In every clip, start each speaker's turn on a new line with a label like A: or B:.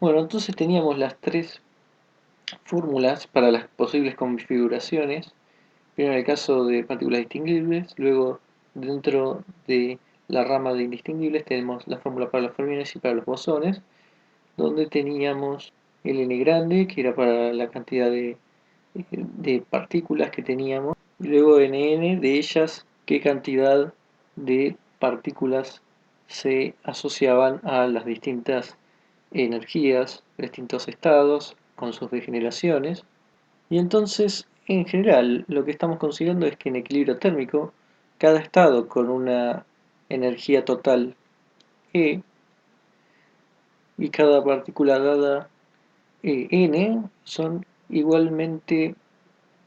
A: Bueno, entonces teníamos las tres fórmulas para las posibles configuraciones. Primero en el caso de partículas distinguibles, luego dentro de la rama de indistinguibles tenemos la fórmula para los fermiones y para los bosones, donde teníamos el n grande, que era para la cantidad de partículas que teníamos, y luego nn de ellas, qué cantidad de partículas se asociaban a las distintas energías, distintos estados, con sus degeneraciones. Y entonces, en general, lo que estamos considerando es que en equilibrio térmico, cada estado con una energía total E y cada partícula dada n son igualmente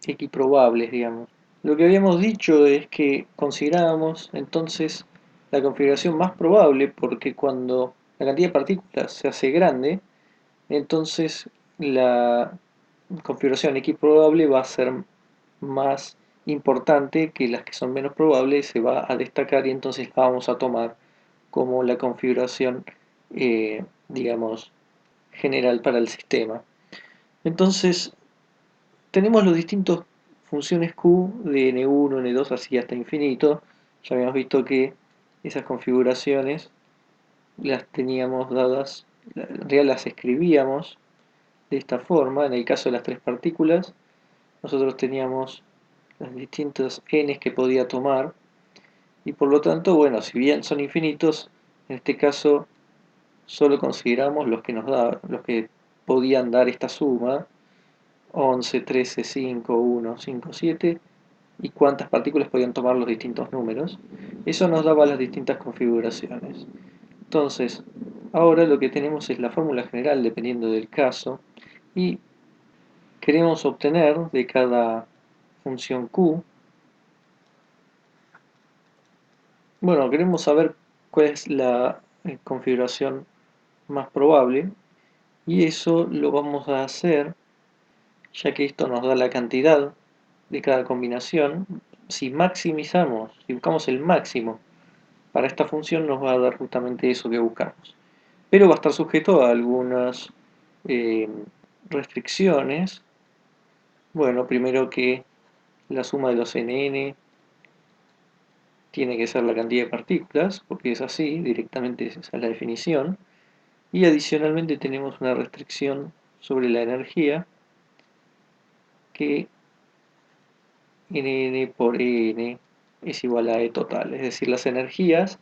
A: equiprobables, digamos. Lo que habíamos dicho es que considerábamos entonces la configuración más probable porque cuando la cantidad de partículas se hace grande, entonces la configuración equiprobable va a ser más importante que las que son menos probables, se va a destacar y entonces la vamos a tomar como la configuración, digamos, general para el sistema. Entonces, tenemos los distintos funciones Q de N1, N2, así hasta infinito. Ya habíamos visto que esas configuraciones las teníamos dadas, en realidad las escribíamos de esta forma. En el caso de las tres partículas, nosotros teníamos las distintas n's que podía tomar, y por lo tanto, bueno, si bien son infinitos, en este caso solo consideramos los que los que podían dar esta suma, 11, 13, 5, 1, 5, 7, y cuántas partículas podían tomar los distintos números. Eso nos daba las distintas configuraciones. Entonces, ahora lo que tenemos es la fórmula general dependiendo del caso, y queremos obtener de cada función Q, bueno, queremos saber cuál es la configuración más probable, y eso lo vamos a hacer, ya que esto nos da la cantidad de cada combinación. Si maximizamos, si buscamos el máximo para esta función, nos va a dar justamente eso que buscamos. Pero va a estar sujeto a algunas eh, restricciones. Bueno, primero que la suma de los nn tiene que ser la cantidad de partículas, porque es así, directamente esa es la definición. Y adicionalmente tenemos una restricción sobre la energía, que nn por en es igual a E total, es decir, las energías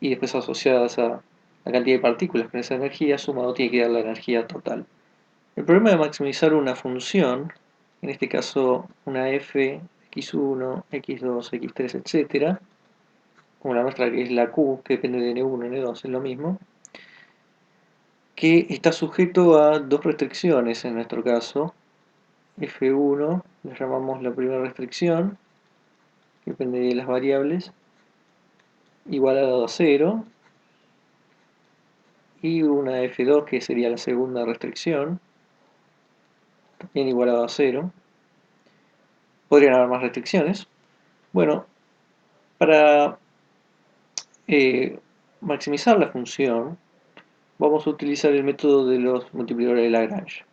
A: y después asociadas a la cantidad de partículas con esa energía, sumado tiene que dar la energía total. El problema de maximizar una función, en este caso una f, x1, x2, x3, etc., como la nuestra que es la q, que depende de n1, n2, es lo mismo, que está sujeto a dos restricciones en nuestro caso. F1 le llamamos la primera restricción, que depende de las variables, igualado a 0, y una F2 que sería la segunda restricción, también igualado a 0. Podrían haber más restricciones. Bueno, para eh, maximizar la función, vamos a utilizar el método de los multiplicadores de Lagrange.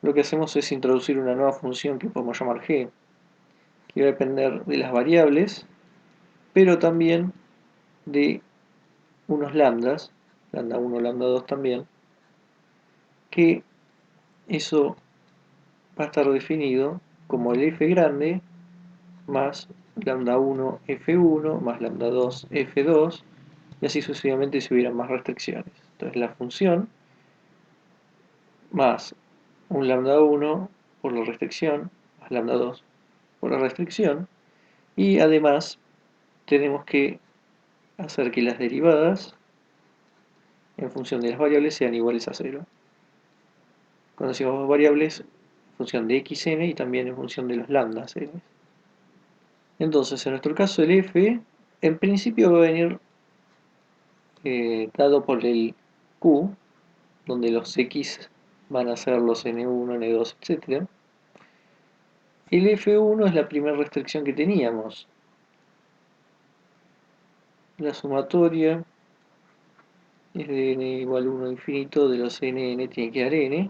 A: Lo que hacemos es introducir una nueva función que podemos llamar g, que va a depender de las variables, pero también de unos lambdas, lambda 1, lambda 2 también, que eso va a estar definido como el f grande más lambda 1 f1 más lambda 2 f2, y así sucesivamente si hubieran más restricciones. Entonces la función más un lambda 1 por la restricción, más lambda 2 por la restricción, y además tenemos que hacer que las derivadas en función de las variables sean iguales a 0. Cuando decimos variables, en función de xn y también en función de los lambdas n. Entonces, en nuestro caso el f, en principio va a venir dado por el q, donde los x van a ser los n1, n2, etc. El f1 es la primera restricción que teníamos. La sumatoria es de n igual 1 infinito de los nn tiene que dar n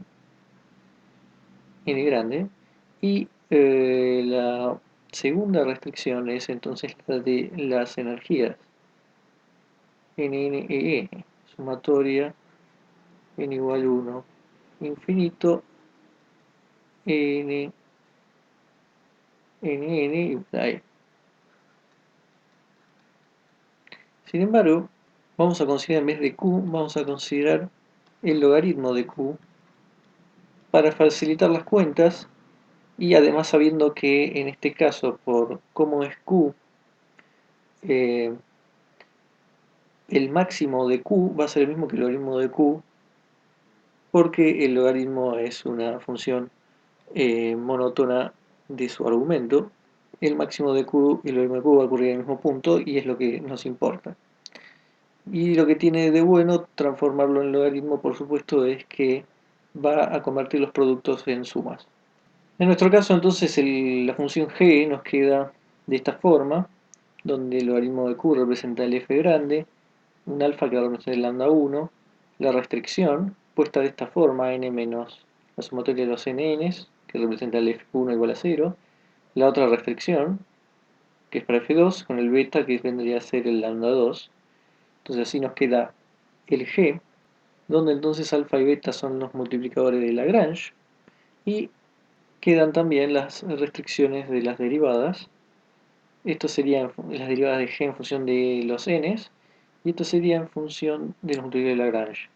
A: grande, y la segunda restricción es entonces la de las energías, NNEN, sumatoria n igual 1 infinito n nn igual a e. Sin embargo, vamos a considerar en vez de q, vamos a considerar el logaritmo de q para facilitar las cuentas, y además sabiendo que en este caso, por cómo es q, eh, el máximo de q va a ser el mismo que el logaritmo de q, porque el logaritmo es una función monótona de su argumento. El máximo de q y el logaritmo de q va a ocurrir en el mismo punto y es lo que nos importa. Y lo que tiene de bueno transformarlo en logaritmo, por supuesto, es que va a convertir los productos en sumas. En nuestro caso, entonces, la función g nos queda de esta forma, donde el logaritmo de q representa el f grande, un alfa que representa el lambda 1, la restricción, puesta de esta forma, n menos la sumatoria de los nn's, que representa el f1 igual a 0, la otra restricción, que es para f2, con el beta, que vendría a ser el lambda 2. Entonces así nos queda el g, donde entonces alfa y beta son los multiplicadores de Lagrange, y quedan también las restricciones de las derivadas. Esto serían las derivadas de g en función de los n's, y esto sería en función de los multiplicadores de Lagrange.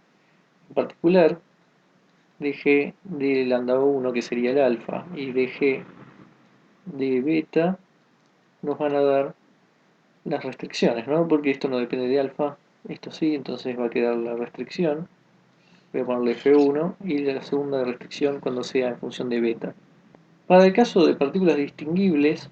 A: En particular, de g de lambda 1, que sería el alfa, y de g de beta, nos van a dar las restricciones, ¿no? Porque esto no depende de alfa, esto sí, entonces va a quedar la restricción. Voy a ponerle F1 y la segunda restricción cuando sea en función de beta. Para el caso de partículas distinguibles,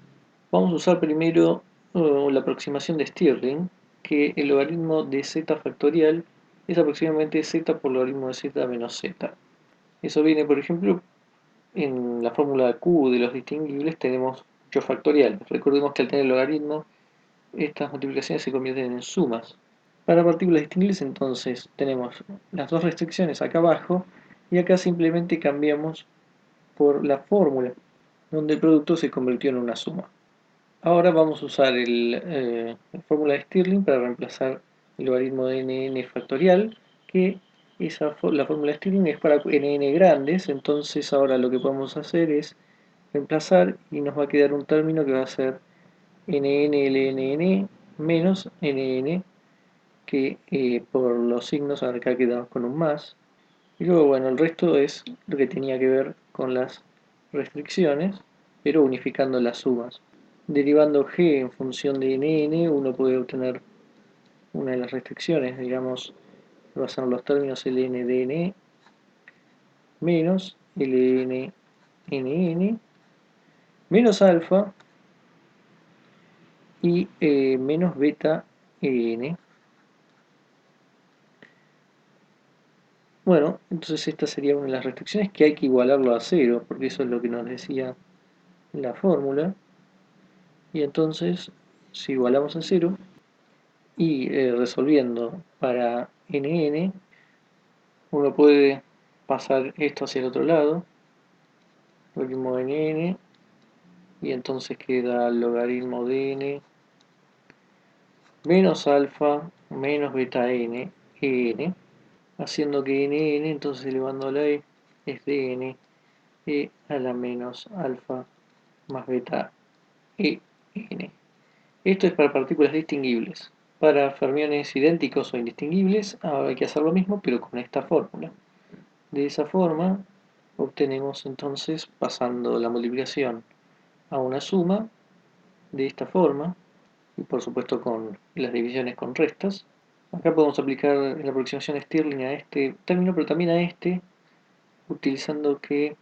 A: vamos a usar primero la aproximación de Stirling, que el logaritmo de z factorial es aproximadamente z por logaritmo de z menos z. Eso viene, por ejemplo, en la fórmula Q de los distinguibles tenemos muchos factoriales. Recordemos que al tener logaritmo, estas multiplicaciones se convierten en sumas. Para partículas distinguibles, entonces, tenemos las dos restricciones acá abajo, y acá simplemente cambiamos por la fórmula, donde el producto se convirtió en una suma. Ahora vamos a usar la fórmula de Stirling para reemplazar el logaritmo de nn factorial, que la fórmula de Stirling es para nn grandes, entonces ahora lo que podemos hacer es reemplazar y nos va a quedar un término que va a ser nnlnn menos nn, que por los signos acá quedamos con un más. Y luego, bueno, el resto es lo que tenía que ver con las restricciones, pero unificando las sumas. Derivando g en función de nn, uno puede obtener una de las restricciones, digamos, va a ser los términos ln de n menos ln nn menos alfa y menos beta en. Bueno, entonces esta sería una de las restricciones, que hay que igualarlo a cero, porque eso es lo que nos decía la fórmula. Y entonces, si igualamos a cero y resolviendo para nn, uno puede pasar esto hacia el otro lado, logaritmo de nn, y entonces queda el logaritmo de n menos alfa menos beta n, haciendo que nn, entonces elevando a la e, es de n a la menos alfa más beta en. Esto es para partículas distinguibles. Para fermiones idénticos o indistinguibles hay que hacer lo mismo, pero con esta fórmula. De esa forma obtenemos entonces, pasando la multiplicación a una suma, de esta forma, y por supuesto con las divisiones con restas. Acá podemos aplicar la aproximación Stirling a este término, pero también a este, utilizando que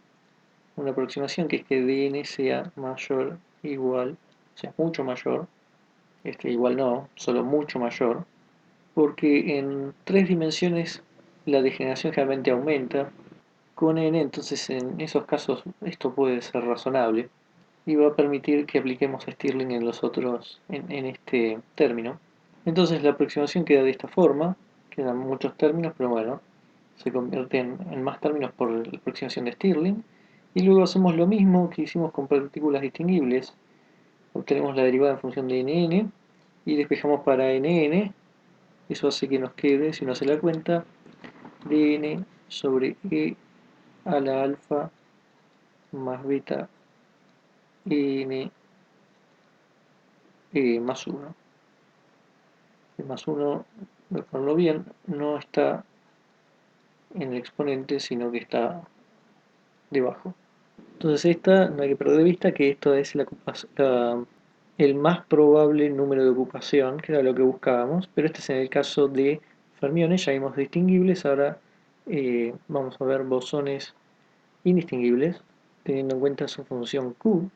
A: una aproximación que es que dn sea mayor o igual, o sea, mucho mayor, igual no, solo mucho mayor, porque en tres dimensiones la degeneración generalmente aumenta. Con n, entonces en esos casos esto puede ser razonable y va a permitir que apliquemos Stirling en los otros, en este término. Entonces la aproximación queda de esta forma, quedan muchos términos, pero bueno, se convierten en más términos por la aproximación de Stirling. Y luego hacemos lo mismo que hicimos con partículas distinguibles. Obtenemos la derivada en función de nn y despejamos para nn. Eso hace que nos quede, si uno hace la cuenta, dn sobre e a la alfa más beta n más 1. El más 1, voy a ponerlo bien, no está en el exponente, sino que está debajo. Entonces esta, no hay que perder de vista que esto es el más probable número de ocupación, que era lo que buscábamos, pero este es en el caso de fermiones, ya vimos distinguibles, ahora vamos a ver bosones indistinguibles, teniendo en cuenta su función Q,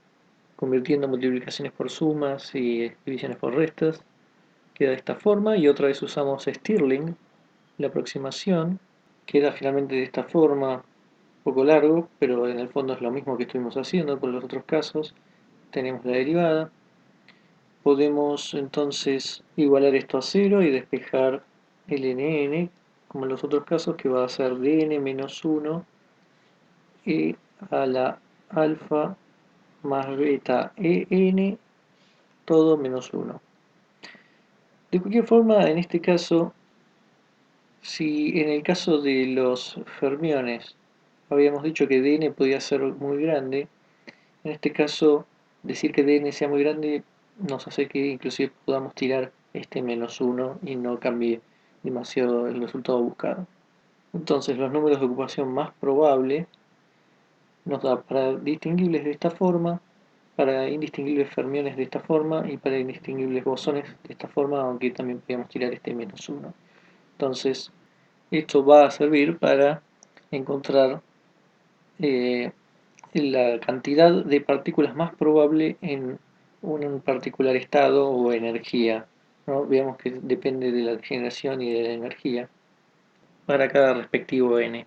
A: convirtiendo multiplicaciones por sumas y divisiones por restas, queda de esta forma, y otra vez usamos Stirling, la aproximación, queda finalmente de esta forma, un poco largo, pero en el fondo es lo mismo que estuvimos haciendo con los otros casos. Tenemos la derivada, podemos entonces igualar esto a 0 y despejar el nn, como en los otros casos, que va a ser dn menos 1 e a la alfa más beta en todo menos 1. De cualquier forma, en este caso, si en el caso de los fermiones habíamos dicho que dn podía ser muy grande, en este caso decir que dn sea muy grande nos hace que inclusive podamos tirar este menos 1 y no cambie demasiado el resultado buscado. Entonces los números de ocupación más probables nos da para distinguibles de esta forma, para indistinguibles fermiones de esta forma y para indistinguibles bosones de esta forma, aunque también podemos tirar este menos 1. Entonces esto va a servir para encontrar la cantidad de partículas más probable en un particular estado o energía, ¿no? Veamos que depende de la generación y de la energía para cada respectivo n.